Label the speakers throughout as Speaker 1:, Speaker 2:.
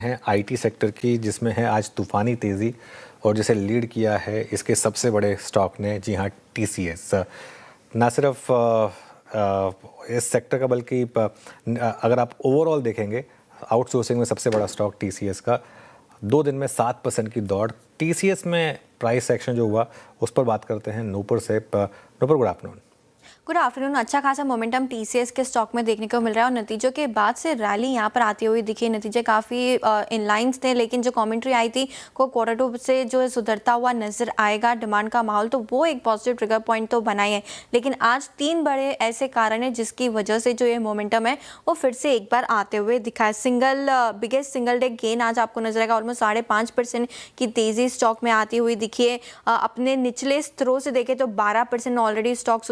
Speaker 1: हैं IT sector की, जिसमें है आज तूफानी तेज़ी और जिसे लीड किया है इसके सबसे बड़े स्टॉक ने, जी हाँ, टीसीएस। ना सिर्फ इस सेक्टर का बल्कि अगर आप ओवरऑल देखेंगे आउटसोर्सिंग में सबसे बड़ा स्टॉक टीसीएस का 2 दिन में 7% की दौड़। टीसीएस में प्राइस एक्शन जो हुआ उस पर बात करते हैं नूपुर से। Nupur, good afternoon.
Speaker 2: Good afternoon. अच्छा खासा मोमेंटम टीसीएस के स्टॉक में देखने को मिल रहा है और नतीजों के बाद से रैली यहाँ पर आती हुई दिखी। नतीजे काफ़ी इन लाइन्स थे, लेकिन जो कमेंट्री आई थी को Q2 से जो सुधरता हुआ नजर आएगा डिमांड का माहौल, तो वो एक पॉजिटिव ट्रिगर पॉइंट तो बनाए है। लेकिन आज 3 बड़े ऐसे कारण हैं जिसकी वजह से जो ये मोमेंटम है वो फिर से एक बार आते हुए दिखा है। बिगेस्ट सिंगल डे गेन आज आपको नजर आएगा, ऑलमोस्ट 5.5% की तेजी स्टॉक में आती हुई दिखी है। अपने निचले स्तरों से देखें तो 12% ऑलरेडी स्टॉक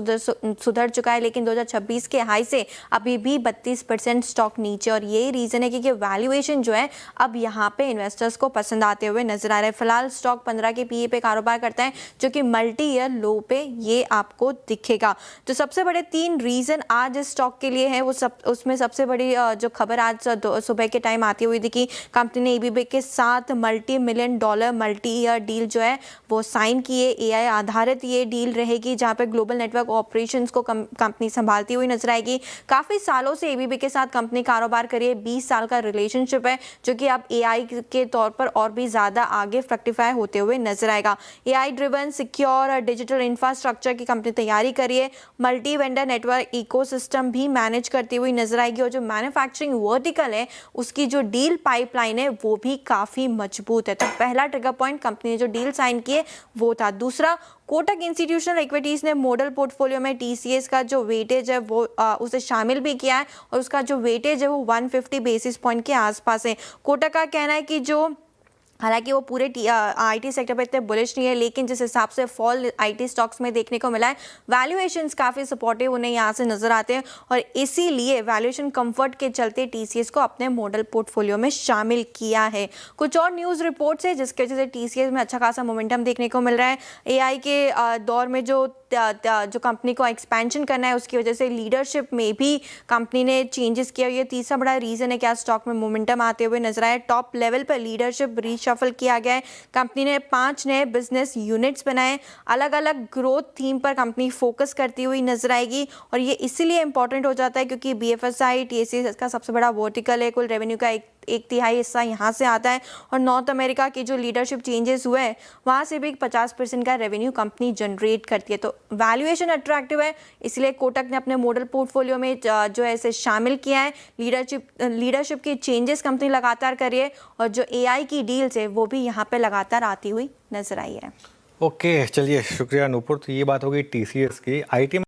Speaker 2: सुधर चुका है, लेकिन 2026 के हाई से अभी भी 32% स्टॉक नीचे, और यही रीजन है कि वैल्यूएशन जो है अब यहाँ पे इन्वेस्टर्स को पसंद आते हुए नजर आ रहे हैं। फिलहाल स्टॉक 15 के पीए पे कारोबार करता है, जो कि मल्टी ईयर लो पे ये आपको दिखेगा। तो सबसे बड़े 3 रीजन आज इस स्टॉक के लिए है, उसमें सबसे बड़ी जो खबर आज सुबह के टाइम आती हुई दिखी, कंपनी ने एबीबी के साथ $multi-million मल्टी ईयर डील जो है वो साइन किए। एआई आधारित ये डील रहेगी, जहाँ पे ग्लोबल नेटवर्क ऑपरेशंस को कंपनी संभालती हुई नजर आएगी। काफी सालों से एबीबी के साथ कंपनी कारोबार करी है, 20 साल का रिलेशनशिप है, जो कि अब एआई के तौर पर और भी ज्यादा आगे फ्रक्टिफाई होते हुए नजर आएगा। एआई ड्रिवन सिक्योर और डिजिटल इंफ्रास्ट्रक्चर की कंपनी तैयारी करी है, मल्टी वेंडर नेटवर्क इकोसिस्टम भी मैनेज करती हुई नजर आएगी, और जो मैन्युफैक्चरिंग वर्टिकल है उसकी जो डील पाइपलाइन है वो भी काफी मजबूत है। तो पहला ट्रिगर पॉइंट कंपनी ने जो डील साइन किए वो था। दूसरा, कोटक इंस्टीट्यूशनल इक्विटीज ने मॉडल पोर्टफोलियो में टीसीएस का जो वेटेज है वो उसे शामिल भी किया है, और उसका जो वेटेज है वो 150 बेसिस पॉइंट के आसपास है। कोटक का कहना है कि जो हालांकि वो पूरे आईटी सेक्टर पर इतने बुलिश नहीं है, लेकिन जिस हिसाब से फॉल आईटी स्टॉक्स में देखने को मिला है, वैल्यूएशंस काफ़ी सपोर्टिव उन्हें यहाँ से नजर आते हैं, और इसीलिए वैल्यूएशन कंफर्ट के चलते टीसीएस को अपने मॉडल पोर्टफोलियो में शामिल किया है। कुछ और न्यूज़ रिपोर्ट्स है जिसकी वजह से टीसीएस में अच्छा खासा मोमेंटम देखने को मिल रहा है। एआई के दौर में जो कंपनी को एक्सपेंशन करना है, उसकी वजह से लीडरशिप में भी कंपनी ने चेंजेस किया। ये तीसरा बड़ा रीजन है क्या स्टॉक में मोमेंटम आते हुए नजर आया। टॉप लेवल पर लीडरशिप रीशफल किया गया है। कंपनी ने 5 नए बिजनेस यूनिट्स बनाए, अलग अलग ग्रोथ थीम पर कंपनी फोकस करती हुई नजर आएगी, और ये इसीलिए इंपॉर्टेंट हो जाता है क्योंकि बीएफएसआई टीसीएस का सबसे बड़ा वर्टिकल है। कुल रेवेन्यू का एक तिहाई हिस्सा यहाँ से आता है, और नॉर्थ अमेरिका की जो लीडरशिप चेंजेस हुए हैं वहाँ से भी 50% का रेवेन्यू कंपनी जनरेट करती है। तो वैल्यूएशन अट्रैक्टिव है, इसलिए कोटक ने अपने मॉडल पोर्टफोलियो में जो है इसे शामिल किया है। लीडरशिप की चेंजेस कंपनी लगातार करी है, और जो एआई की डील्स है वो भी यहाँ पे लगातार आती हुई नजर आई है।
Speaker 1: ओके, चलिए, शुक्रिया नूपुर। तो ये बात हो गई टीसीएस की। आईटी